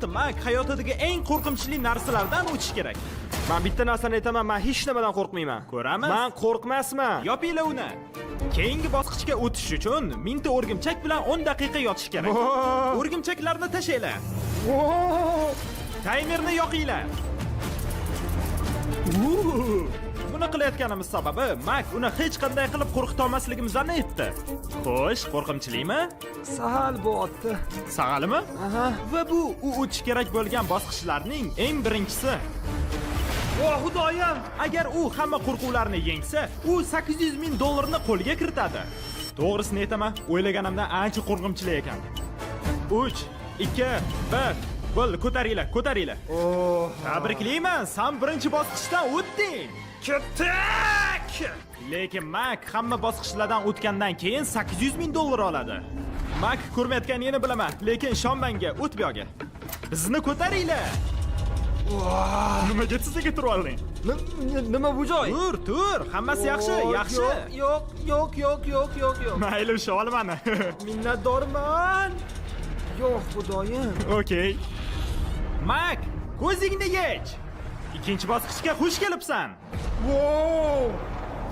vaqti Mak hayotidagi eng qo'rqinchli narsalardan o'tish kerak. Men bitta narsani aytaman, men hech nimadan qo'rqmayman. Ko'ramiz. Men qo'rqmasman. Yopinglar uni. Keyingi bosqichga o'tish uchun mingta o'rgimchak bilan 10 daqiqa yotish kerak. O'rgimchaklarni tashlaylar. Taymerni yoqinglar. Buni qilayotganimiz sababi Mak uni hech qanday qilib qo'rqita olmasligimizni aytdi. Xo'sh, qo'rqinchlikmi? Sahal bo'otdi. Sag'alimi? Va bu u o'tish kerak bo'lgan bosqichlarning eng birinchisi. Xudoyim! Agar u hamma qo'rquvlarni yengsa, u 800 ming dollarni qo'lga kiritadi. To'g'risini aytaman, o'ylaganimdan ancha qo'rqinchli ekan. 3, 2, 1. Bo'l, ko'taringlar. Tabriklayman, sen birinchi bosqichdan o'tding. Ketdik! Lekin Mak hamma bosqichlardan o'tgandan keyin 800 ming dollar oladi. Mak ko'rmayotganingni bilaman, lekin ishon menga, o't bu yoqqa. Bizni ko'taringlar. Nimaga sizga turib olding? Nima bu joy? Tur, hammasi yaxshi. Yo'q. Mayli, usha ol mani. Minnatdorman. Yo'q, xudoyim. Okey. Mak, ko'zingni yech. Ikkinchi bosqichga xush kelibsan.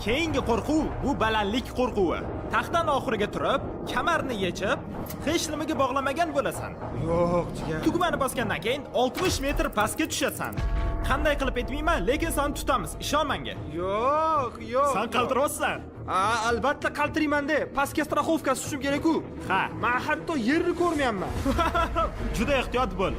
Keyingi qo'rquv bu balandlik qo'rquvi. Taxtdan oxiriga turib, kamarni yechib, hech nimaga bog'lamagan bo'lasan. Yo'q, jigar. Tugmani bosgandan keyin 60 metr pastga tushasan. Qanday qilib aytmayman, lekin seni tutamiz. Ishon menga. Yo'q. Sen qaltiryapsan. Albatta qaltirayman-da. Pastga strafovkasi tushim kerak-ku. Ha, Men hatto yerni ko'rmayapman. juda ehtiyot bo'l.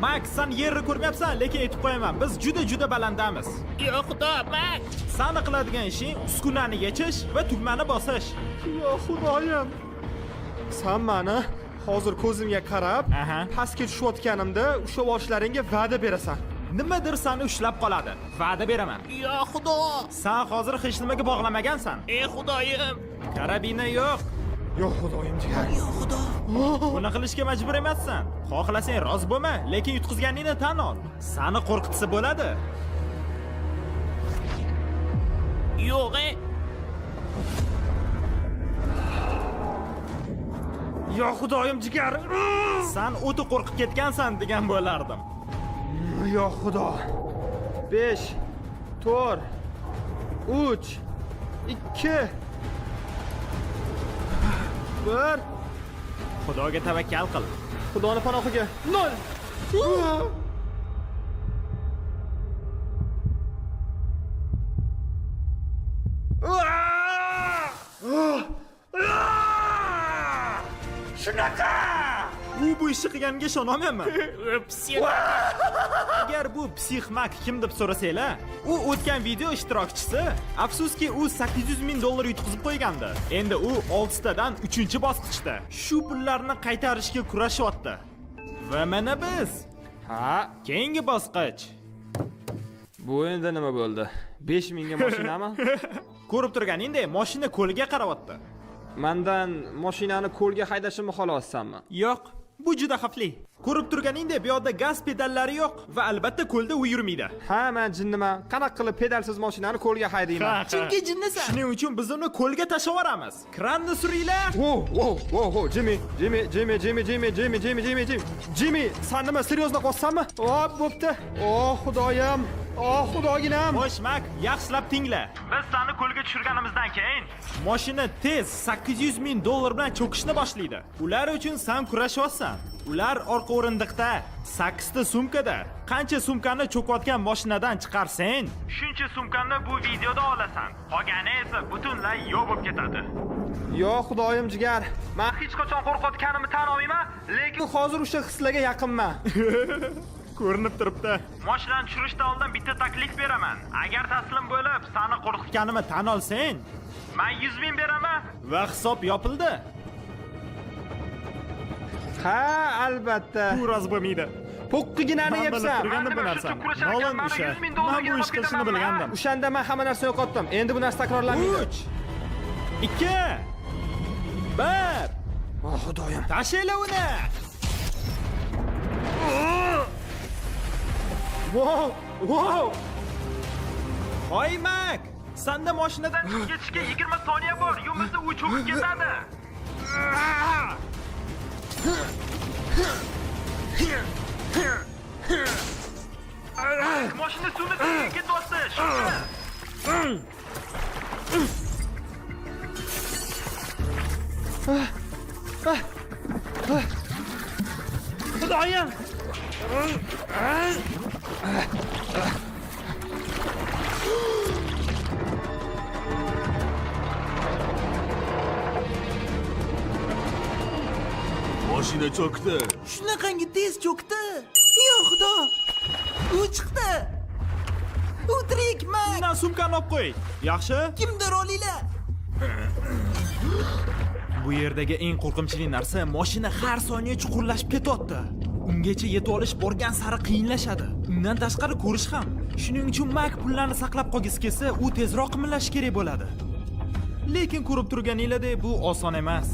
Mak, sen yerni ko'rmayapsan, lekin aytib qo'yaman, biz juda balandamiz. Yo'q, xudo, Mak. Seni qiladigan ishing uskunani yechish va tugmani bosish. Yo'q, xudoyim. Sen meni hozir ko'zimga qarab, pastga tushayotganimda usha boshlaringga va'da berasan. Nimadir seni ushlab qoladi. Va'da beraman. Yo'q, xudo. Sen hozir hech nimaga bog'lamagansan. Xudoyim. Karabina yo'q. Yo'q, xudoyim jigar. Yo'q, xudo. Buni qilishga majbur emassan. Xohlasang rozi bo'lma, lekin yutqizganingni tan ol. Seni qo'rqitsa bo'ladi. Yo'q. Yo'q, xudoyim jigar. Sen o'ti qo'rqib ketgansan degan bo'lardim. Yo'q, xudo. 5 4 3 2 1. Xudoga tavakkal qil. Xudoni panohiga. 0. Shunaqa! U bu ishni qilganiga ishonolmayman. Agar bu psix Mak kim deb so'rasanglar, u o'tgan video ishtirokchisi. Afsuski, u 800 ming dollar yutqizib qo'ygandi. Endi u 6 tadan 3-bosqichda. Shu pullarni qaytarishga kurashyapti. Va mana biz. Keyingi bosqich. Bu endi nima bo'ldi? 5000 ga mashinami? Ko'rib turganingdek, mashina ko'liga qarayapti. Mendan mashinani ko'lga haydashimni xohlayapsanmi? Yo'q, bu juda xavfli. Ko'rib turganingdek, bu yoqda gaz pedallari yo'q va albatta ko'lda u yurmaydi. Ha, men jinniman. Qanaqa qilib pedalsiz mashinani ko'lga haydayman? Chunki jinnisan. Shuning uchun biz uni ko'lga tashlab yuboramiz. Kranni suringlar. Jimmy, sen nima seriozda qolsanmi? Bo'pti. Xudoyim. Xudoginam. Xo'sh, Mak, yaxshilab tingla. Biz seni ko'lga tushirganimizdan keyin mashina tez 800 ming dollar bilan cho'kishni boshlaydi. Ular uchun sen kurashyapsan. Ular orqa o'rindiqda, 8 ta sumkada. Qancha sumkani cho'kayotgan mashinadan chiqarsang, shuncha sumkani bu videoda olasan. Qolgani esa butunlay yo'q bo'lib ketadi. Yo'q, xudoyim jigar. Men hech qachon qo'rqayotganimni tan olmayman, lekin hozir o'sha hislarga yaqinman. Ko'rinib turibdi. Mashinani tushirishdan oldin bitta taklif beraman. Agar taslim bo'lib, seni qo'rqitganimni tan olsang, men 100 ming beraman va hisob yopildi. Ha, albatta. Bu rozi bo'lmaydi. Po'qqiginani yepsam. Turganda bu narsani. Nolan o'sha. Men bu ish qilishini bilgandim. O'shanda men hamma narsani yo'qotdim. Endi bu narsa takrorlanmaydi. 3 2 1. Xudoyim. Tashlaylar uni. Wow. Hoy Mak, senda mashinadan chiqib ketishga 20 soniya bor, yo'qsa u cho'kib ketadi. Mashina suvni tashib ketyapti. Xudoyim! Mashina cho'kdi. Shunaqangi tez cho'kdi. Yo xudo. U chiqdi. U tirik Mak. Undan sumkani olib qo'y. Yaxshi? Kimdir olinglar. Bu yerdagi eng qo'rqinchli narsa mashina har soniya chuqurlashib ketyapti. Ungacha yetib olish borgan sari qiyinlashadi. Undan tashqari ko'rish ham. Shuning uchun Mak pullarni saqlab qolgisi kelsa, u tezroq qimirlashi kerak bo'ladi. Lekin ko'rib turganinglardek bu oson emas.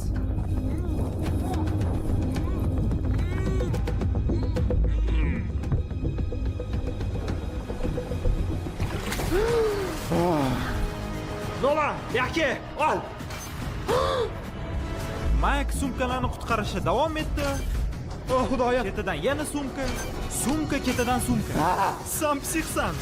Lola, yo'qki, ol. Mak sumkalarni qutqarishda davom etdi. Oh xudoyim. Ketidan yana sumka, sumka ketidan sumka. Sam psixsan.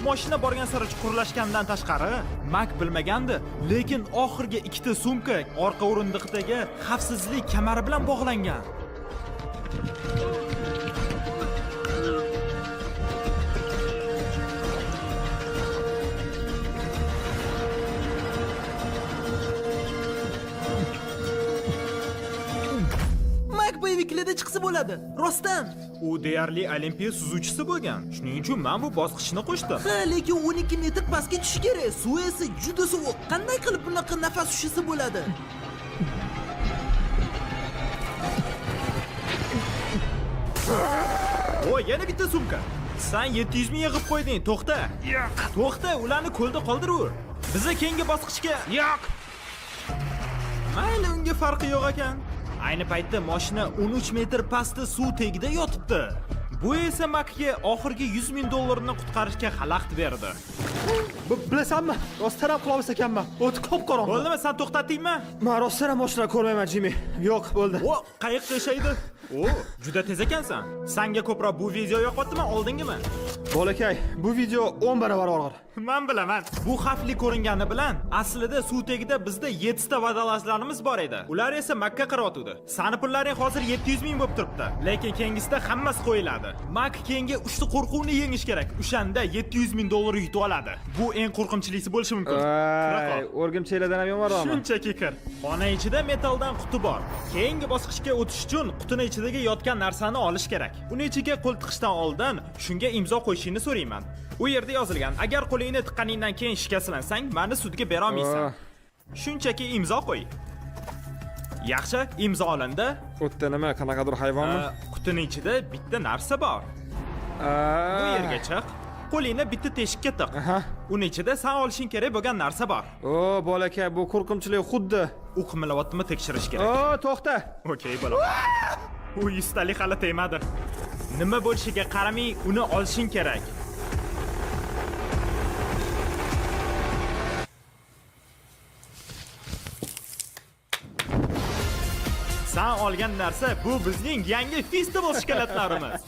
Mashina borgan sari chuqurlashgandan tashqari, Mak bilmagandi, lekin oxirgi ikkita sumka orqa o'rindiqdagi xavfsizlik kamari bilan bog'langan. Mak bu eviklarda chiqsa bo'ladi. Rostdan. U deyarli olimpiya suzuvchisi bo'lgan. Shuning uchun men bu bosqichni qo'shdim. Ha, lekin 12 metr pastga tushish kerak. Suv esa juda sovuq. Qanday qilib bunaqa nafas ushisa bo'ladi? O, yana bitta sumka. Sen 700 ming yig'ib qo'yding. To'xta. Yo'q. To'xta, ularni ko'lda qoldiravur. Biza keyingi bosqichga. Yo'q. Mayli, unga farqi yo'q ekan. Ayni paytda mashina 13 metr pastda suv tagida yotibdi. Bu esa Makga oxirgi 100 ming dollarni qutqarishga xalaqit berdi. Bilasanmi? Rostdan ham qilolmas ekanman. O'ti qop-qorong'i. Bo'ldimi, sen to'xtatdingmi? Men rostdan ham mashina ko'rmayman, Jimmy. Yo'q, bo'ldi. O, qayiq qishaydi. O, juda tez ekansan. Senga ko'proq bu video yoqyaptimi, oldingimi? Bolakay, bu video 10 barobar og'ir. Men bilaman. Bu xavfli ko'ringani bilan aslida suv tagida bizda 7 ta vodolazlarimiz bor edi. Ular esa Makka qarayotdi. Sani pullaring hozir 700 ming bo'lib turibdi. Lekin keyingisida hammasi qo'yiladi. Mak keyingi 3 ta qo'rquvni yengish kerak. O'shanda 700 ming dollar yutib oladi. Bu eng qo'rqinchlisi bo'lishi mumkin. Voy, o'rgimchaklardan ham yomonroqmi? Shunchaki kir. Xona ichida metalldan quti bor. Keyingi bosqichga o'tish uchun qutini ichidagi yotgan narsani olish kerak. Uni ichiga qo'l tiqishdan oldin shunga imzo qo'yishingni so'rayman. U yerda yozilgan: agar qo'lingni tiqqaningdan keyin shikastlansang, meni sudga bera olmaysan. Shunchaki imzo qo'y. Yaxshi, imzo olindi. O'tda nima, qanaqadir hayvonmi? Qutining ichida bitta narsa bor. Bu yerga chiq. Qo'lingni bitta teshikka tiq. Uni ichida sen olishing kerak bo'lgan narsa bor. O, bolakay, bu qo'rqinchli xuddi. U qimirlayaptimi, tekshirish kerak. O, to'xta. Okey, bolam. U 100 talik hali tegmadi. Nima bo'lishiga qaramay, uni olishing kerak. Sen olgan narsa bu bizning yangi festival shokoladlarimiz.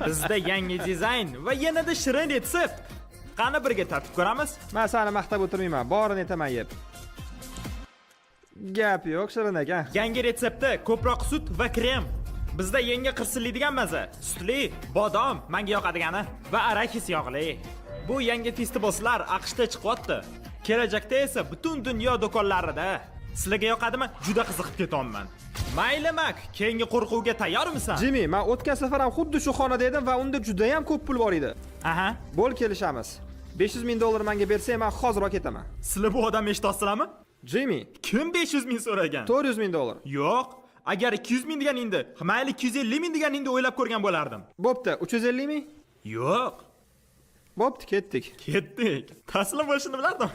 Bizda yangi dizayn va yanada shirin retsept. Qani birga tatib ko'ramiz? Men seni maqtab o'tirmayman, borini aytaman yeb. Gap yo'q, shirin ekan. Yangi retseptda ko'proq sut va krem. Bizda yangi qirsillaydigan maza, sutli, bodom, menga yoqadigani va arakis yog'li. Bu yangi festivallar AQShda chiqyapti. Kelajakda esa butun dunyo do'konlarida. Sizlarga yoqadimi? Juda qiziqib ketyapman. Mayli Mak, keyingi qo'rquvga tayyormisan? Jimmy, men o'tgan safar ham xuddi shu xonada edim va unda juda ham ko'p pul bor edi. Aha. Bo'l, kelishamiz. 500 ming dollar menga bersang, men hozirroq ketaman. Sizlar bu odamni eshitasizlarmi? Jimmy, Kim 500 ming so'ragan? 400 ming dollar. Yo'q. Agar 200 ming deganingda, mayli 250 ming deganingda o'ylab ko'rgan bo'lardim. Bo'pti, 350 ming? Yo'q. Bo'pti, ketdik. Ketdik. Taslim bo'lishini bilardim.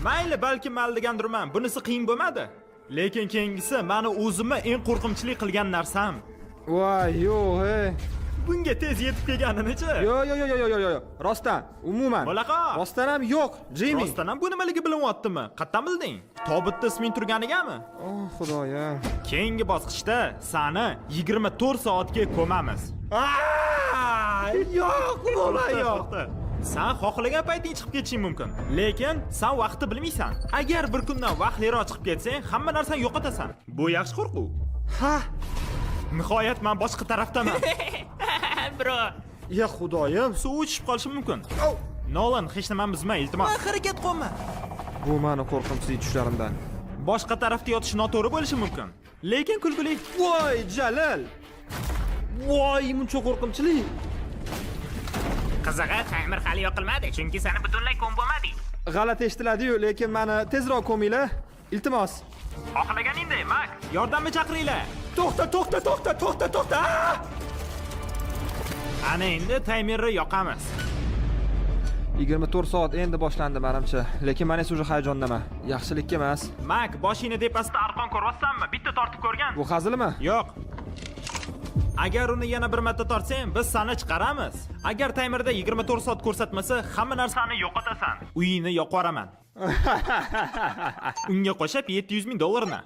Mayli, balki mal degandirman. Bunisi qiyin bo'lmadi. Lekin keyingisi meni o'zimni eng qo'rqinchli qilgan narsam. Voy, yo'q, hey. Bunga tez yetib kelganini-chi? Yo'q. Rostdan, umuman. Bo'laqa. Rostdan ham yo'q, Jimmy. Rostdan ham bu nimaligi bilinyaptimi? Qayerdan bilding? Tobutda isming turganigami? Oh, xudoyim. Keyingi bosqichda sani 24 soatga ko'mamiz. Yo'q, Bola yo'q. Sen xohlagan payting chiqib ketishing mumkin. Lekin sen vaqtni bilmaysan. Agar bir kundan vaqtliroq chiqib ketsang, hamma narsani yo'qotasan. Bu yaxshi qo'rquv. Ha, Nihoyat men boshqa tarafdaman. Bro. ya xudoyim. Suv ichib qolishi mumkin. Nolan, hech nimani buzma, iltimos. harakat qilma. Bu meni qo'rqinchli tushlarimdan. Boshqa tarafda yotish noto'g'ri bo'lishi mumkin. Lekin kulgili. Voy, Jalil. Voy, muncha qo'rqinchli. Qizig'i, ta'mir hali yoqilmadi, chunki seni butunlay ko'mbomadik. G'alati eshitilar-yu, lekin meni tezroq ko'minglar. Iltimos. Xohlaganingdek, Mak, yordamga chaqiringlar. To'xta. Ana endi taymerni yoqamiz. 24 soat endi boshlandi menimcha. Lekin men esa uje hayajondaman. Yaxshilikka emas. Mak, boshingni tepasida arqon ko'ryapsanmi? Bitta tortib ko'rgan. Bu hazilmi? Yo'q. Agar uni yana bir marta tortsang, biz seni chiqaramiz. Agar taymerda 24 soat ko'rsatmasa, hamma narsani yo'qotasan. Uyingni yoqib yuboraman. Unga qo'shib $700,000.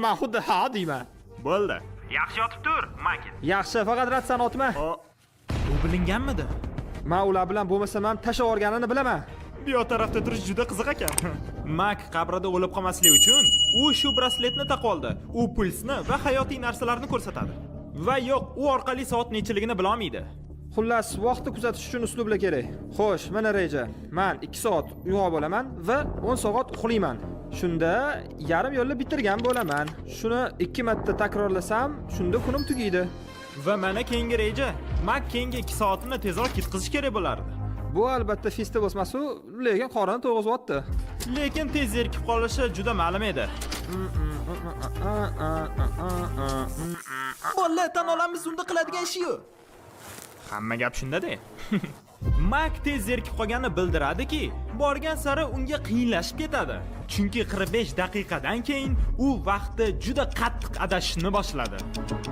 Men xuddi ha deyman. Bo'ldi. Yaxshi yotib tur, Mak. Yaxshi, faqat ratsan otma. U bilinganmidi? Men ular bilan bo'lmasam ham tashlab yuborganini bilaman. Bu yoq tarafda turish juda qiziq ekan. Mak qabrida o'lib qolmaslik uchun u shu brasletni taqib oldi. U pulsni va hayotiy narsalarni ko'rsatadi. Va yo'q, u orqali soat nechiligini bila olmaydi. Xullas, vaqtni kuzatish uchun uslublar kerak. Xo'sh, mana reja. Men 2 soat uyg'oq bo'laman va 10 soat uxlayman. Shunda yarim yo'lni bitirgan bo'laman. Shuni 2 marta takrorlasam, shunda kunim tugaydi. Va mana keyingi reja. Mak keyingi 2 soatni tezroq ketkazish kerak bo'lardi. Bu albatta festa bo'lmas-u, lekin qorin to'g'izyapti. Lekin tez zerikib qolishi juda ma'lum edi. Bolalar, tan olamiz, unda qiladigan ishi yo'q. Hamma gap shunda-da. Mak tez zerikib qolganini bildiradiki, borgan sari unga qiyinlashib ketadi. Chunki 45 daqiqadan keyin u vaqtni juda qattiq adashishni boshladi.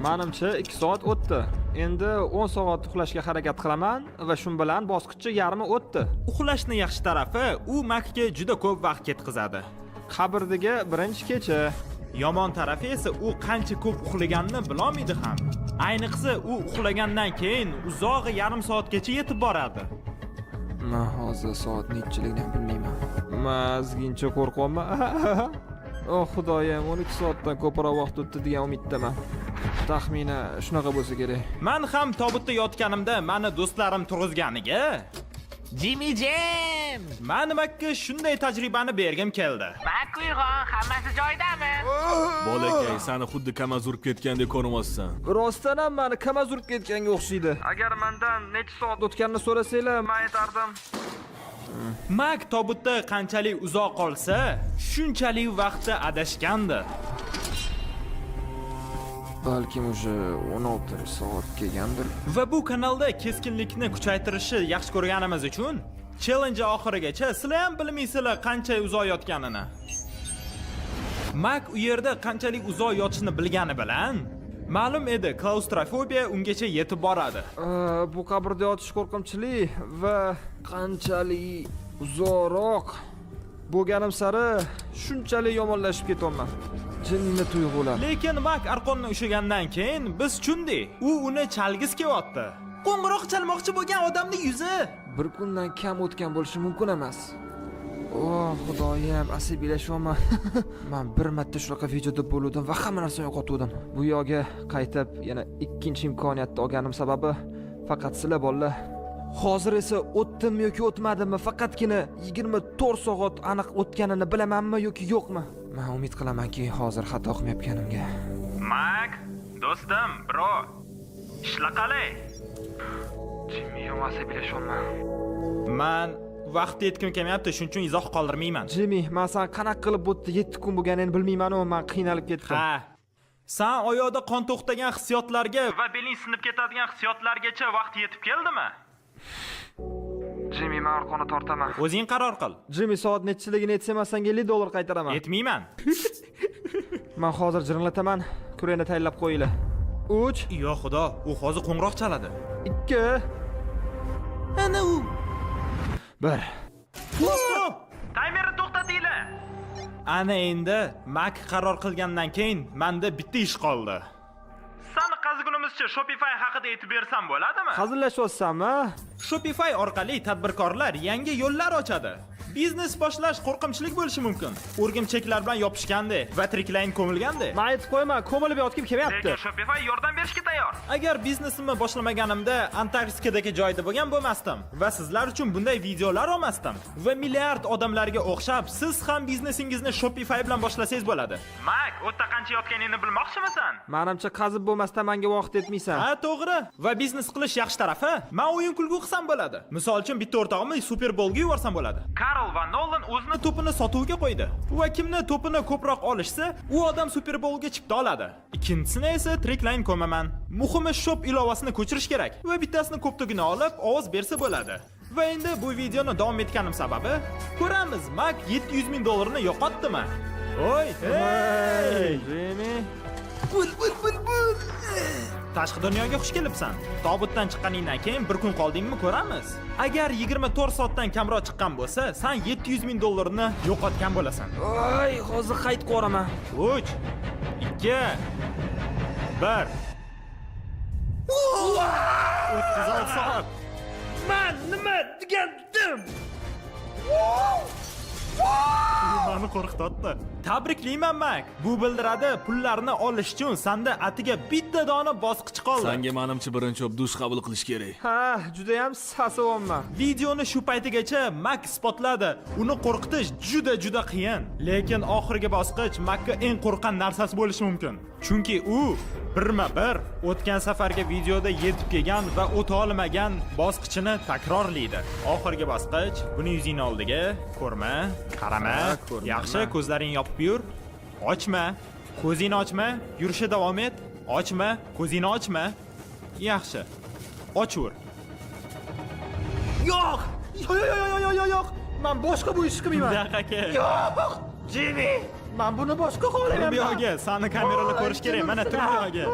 Menimcha 2 soat o'tdi. Endi 10 soat uxlashga harakat qilaman va shun bilan bosqichcha yarmi o'tdi. Uxlashning yaxshi tarafi, u Makga juda ko'p vaqt ketkazadi. Qabrdiga birinchi kecha. Yomon tarafi esa u qancha ko'p uxlaganini bilolmaydi ham. Ayniqsa u uxlagandan keyin uzog'i yarim soatgacha yetib boradi. Men hozir soat nechiligini bilmayman. Mazgincha qo'rqyapman. Oh xudoyim, 12 soatdan ko'proq vaqt o'tdi degan umiddaman. Taxminan shunaqa bo'lsa kerak. Men ham tobutda yotganimda meni do'stlarim turg'izganiga Jimmy Jam. men Makka shunday tajribani bergim keldi. Mak uyg'on, hammasi joyidami? Bolakay, seni xuddi kamaz urib ketgandek ko'rinmaysan. Rostdan ham meni kamaz urib ketganga o'xshaydi. Agar mendan necha soat o'tganini so'rasanglar, men aytardim. Mak tobutda qanchalik uzoq qolsa, shunchalik vaqtda adashgandi. Balkim o'sha 16 soat kelgandir. Va bu kanalda keskinlikni kuchaytirishni yaxshi ko'rganimiz uchun challenge oxirigacha sizlar ham bilmaysizlar qancha uzoq yotganini. Mak u yerda qanchalik uzoq yotishni bilgani bilan ma'lum edi, klaustrofobiya ungacha yetib boradi. Bu qabrda yotish qo'rqinchli va qanchalik uzoqroq bo'lganim sari shunchalik yomonlashib ketyapman. Jinni tuyg'ular. Lekin Mak arqonni ushlagandan keyin biz tushundik. U uni chalgis kelyapti. Qo'ng'iroq chalmoqchi bo'lgan odamning yuzi. Bir kundan kam o'tgan bo'lishi mumkin emas. Oh, xudoyim, asabiylashyapman. Men bir marta shunaqa videoda bo'ldim va hamma narsani yo'qotdim. Bu yo'ga qaytib yana ikkinchi imkoniyatni olganim sababi faqat sizlar bolalar. Hozir esa o'tdimmi yoki o'tmadimmi, faqatgina 24 soat aniq o'tganini bilamanmi yoki yo'qmi? Men umid qilamanki, hozir xato qilmayotganimga. Mak, do'stim, bro. Ishla qalay. Jimmy, asabiylashyapman. Men vaqt yetkim kelmayapti, shuning uchun izoh qoldirmayman. Jimmy, men san qanaqa qilib bu 7 kun bo'lganini bilmayman-ku, men qiynalib ketdim. Ha. Sen oyoqda qon to'xtagan hissiyotlarga va beling sinib ketadigan hissiyotlargacha vaqt yetib keldimi? Jimmy, men orqani tortaman. O'zing qaror qil. Jimmy, soat nechiligini aytsam, senga $50 qaytaraman. Yetmayman. Men hozir jirinlataman. Kureni tayinlab qo'yinglar. 3, Yo xudo, u hozir qo'ng'iroq chaladi. 2, Ana u. 1. Taymerni to'xtatinglar. Ana endi Mak qaror qilgandan keyin menda bitta ish qoldi. Sani qazigunimizcha Shopify haqida aytib bersam bo'ladimi? Hazillashyapsanmi? Shopify orqali tadbirkorlar yangi yo'llar ochadi. Biznes boshlash qo'rqinchlik bo'lishi mumkin. O'rgimchaklar bilan yopishgandek va tiriklayin ko'milgandek. Men aytib qo'yma, ko'milib yotib kelyapti. Shopify yordam berishga tayyor. Agar biznesimni boshlamaganimda Antarktidadagi joyda bo'lgan bo'lmasdim va sizlar uchun bunday videolar olmasdim. Va milliard odamlarga o'xshab siz ham biznesingizni Shopify bilan boshlasangiz bo'ladi. Mak, o'tda qancha yotganingni bilmoqchimisan? Menimcha qazib bo'lmasdan menga vaqt etmaysan. Ha, to'g'ri. Va biznes qilish yaxshi tarafi, men o'yin kulgu qilsam bo'ladi. Misol uchun bitta o'rtog'imni Super Bowlga yuborsam bo'ladi. Karl va Nolan o'zini to'pini sotuvga qo'ydi. Va kimni to'pini ko'proq olishsa, u odam Super Bowlga chipta oladi. Ikkinchisini esa Trickline ko'maman. Muhimi shop ilovasini ko'chirish kerak va bittasini ko'ptugina olib, ovoz bersa bo'ladi. Va endi bu videoni davom etganim sababi, ko'ramiz, Mak 700 ming dollarni yo'qotdimi? Oy, hey! Jimmy. Bul. Tashqi dunyoga xush kelibsan. Tobutdan chiqqaningdan keyin bir kun qoldingmi ko'ramiz. Agar 24 soatdan kamroq chiqqan bo'lsa, sen 700 ming dollarni yo'qotgan bo'lasan. Voy, hozir qayt qo'raman. 3 2 1 36 soat. Men nima degandim? Meni qo'rqitdi. Tabriklayman, Mak. Bu bildiradi, pullarni olish uchun sanda atiga bitta dona bosqich qoldi. Sanga menimcha birinchi dush qabul qilish kerak. Ha, juda ham sasovonman. Videoni shu paytigacha Mak isbotladi. Uni qo'rqitish juda qiyin. Lekin oxirgi bosqich Makka eng qo'rqqan narsasi bo'lishi mumkin. Chunki u birma-bir o'tgan safargi videoda yetib kelgan va o'ta olmagan bosqichini takrorlaydi. Oxirgi bosqich, buni yuzing oldiga ko'rma, qarama. Yaxshi, ko'zlaringni yopib yur. Ochma. Ko'zingni ochma, yurishga davom et. Ochma, ko'zingni ochma. Yaxshi. Ochur. Yo'q! Yo'q! Men boshqa bu ishni qilmayman. Daqiqa. Yo'q! Jimmy, men buni boshqa qilaman. Bu yo'g'a, seni kamerada ko'rish kerak. Mana tur bu yo'g'a.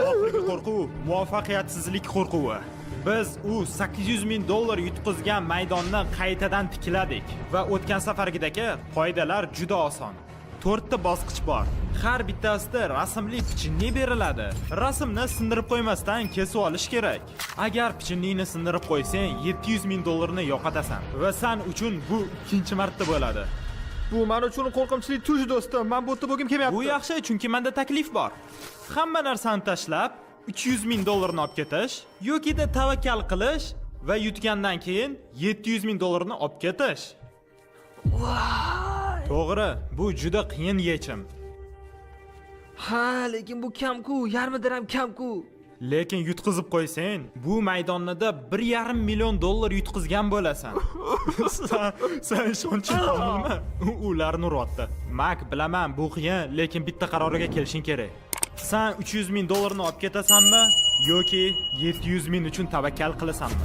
Oxirgi qo'rquv muvaffaqiyatsizlik qo'rquvi. Biz u 800 ming dollar yutqizgan maydonni qaytadan tikladik va o'tgan safargidagi qoidalar juda oson. 4 ta bosqich bor. Har bittasida rasmli pichinni beriladi. Rasmni sindirib qo'ymasdan kesib olish kerak. Agar pichinningni sindirib qo'ysang, 700 ming dollarni yo'qotasan va sen uchun bu ikkinchi marta bo'ladi. Bu men uchun qo'rqinchli tush do'stim. Men bu yerda bo'lgim kelmayapti. Bu yaxshi, chunki menda taklif bor. Hamma narsani tashlab 300 ming dollarni olib ketish yoki-da tavakkal qilish va yutgandan keyin 700 ming dollarni olib ketish. To'g'ri, bu juda qiyin yechim. Ha, lekin bu kam-ku, yarmidan ham kam-ku. Lekin yutqizib qo'ysang, bu maydonida 1,5 million dollar yutqizgan bo'lasan. Sen ishonching komilmi? Ularni urotdi. Mak, bilaman, bu qiyin, lekin bitta qaroriga kelishing kerak. Sen 300 ming dollarni olib ketasanmi yoki 700 ming uchun tavakkal qilasanmi?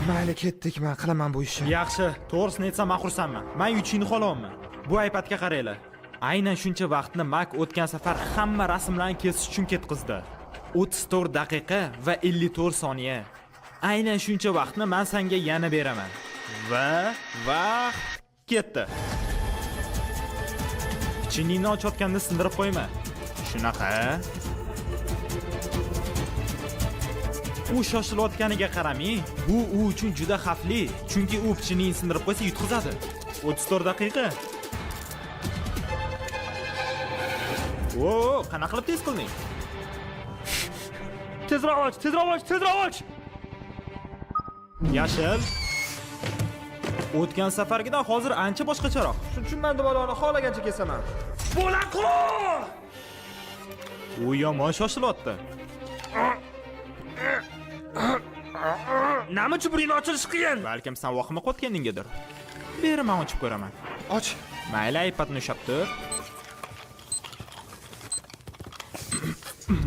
Mayli, ketdik, men qilaman bu ishni. Yaxshi, to'g'risini aytsam men xursandman. Men yutishni xohlayman. Bu iPadga qaranglar. Aynan shuncha vaqtni Mak o'tgan safar hamma rasmlarni kesish uchun ketqizdi. 34 daqiqa va 54 soniya. Aynan shuncha vaqtni men senga yana beraman. Va vaqt ketdi. Chiningni ochayotganda sindirib qo'yma. Shunaqa. U shoshilayotganiga qaramang, bu u uchun juda xavfli, chunki u pichiningni sindirib qo'ysa yutqizadi. 34 daqiqa. Oo, qanaqa qilib tez qilding? Tezroq och! Yashil. O'tgan safargidan hozir ancha boshqacharoq. Shuning uchun men dubaloni xohlagancha kesaman. Bo'laqo! U yomon shoshilyapti. Nima uchun buning ochilishi qiyin? Balkim sen vahima qotganinggadir. Beri men ochib ko'raman. Och. Mayli, iPadni ushlab tur.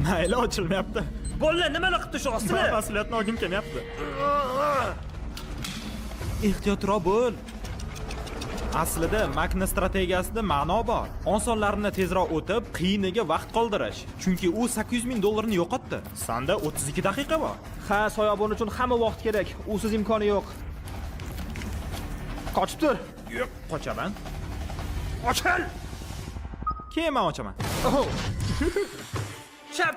Mayli, ochilmayapti. Bolalar nimalar qilib tashyapsiz? Men mas'uliyatni olgim kelmayapti. Ehtiyotroq bo'l. Aslida Mac'ning strategiyasida ma'no bor. Osonlarini tezroq o'tib, qiyiniga vaqt qoldirish. Chunki u 800 ming dollarni yo'qotdi. Sanda 32 daqiqa bor. Ha, soyabon uchun hamma vaqt kerak. Usiz imkoni yo'q. Qochib tur. Yo'q, qochaman. Ochil. Keyin men ochaman. Chap,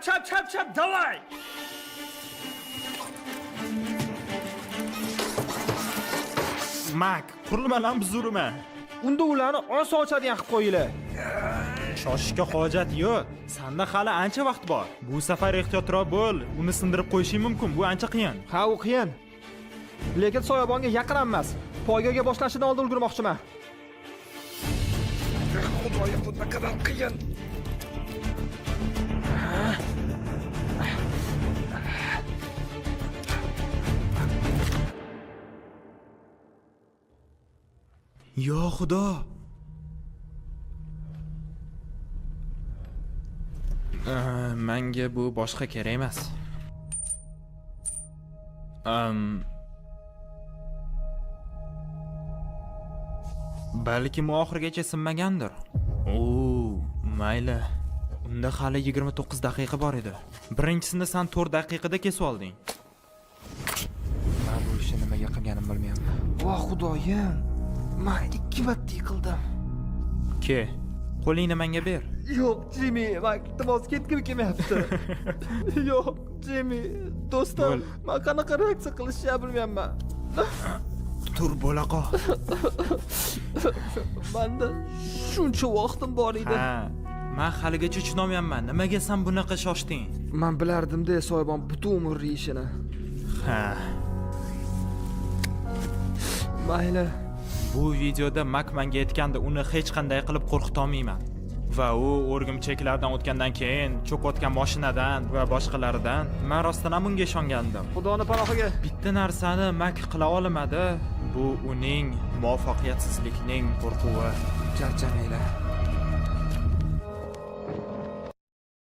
davay. Mak, qurilmalarni buzurma. Unda ularni oson ochadigan qilib qo'yinglar. Shoshishga hojat yo'q. Senda hali ancha vaqt bor. Bu safar ehtiyotroq bo'l. Uni sindirib qo'yishing mumkin. Bu ancha qiyin. Ha, u qiyin. Lekin soyabonga yaqin emas. Poygaga boshlashidan oldin ulgurmoqchiman. Xudoyim, bu naqadar qiyin. Yo xudo. Menga bu boshqa kerak emas. Balkim oxirigacha sinmagandir. Mayli. Unda hali 29 daqiqa bor edi. Birinchisini sen 4 daqiqada kesib olding. Men bu ishni nimaga qilganimni bilmayman. Voh xudoyim. Men 2 marta yiqildim. Ke, qo'lingni menga ber. Yo'q, Jimmy, men iltimos ketgim kelmayapti. Yo'q, Jimmy, do'stim, men qanaqa reaksiya qilishni bilmayapman. Tur bo'la qol. Menda shuncha vaqtim bor edi. Ha, men haligacha tushunmayapman. Nimaga sen bunaqa shoshding? Men bilardim-da soyabon butun umr yeyishini. Ha. Mayli. Bu videoda Mak menga aytganda uni hech qanday qilib qo'rqita olmayman. Va u o'rgimchaklardan o'tgandan keyin cho'kayotgan mashinadan va boshqalaridan men rostdan ham unga ishongandim. Xudoni panohiga. Bitta narsani Mak qila olmadi. Bu uning muvaffaqiyatsizlikning qo'rquvi. Charchamanglar.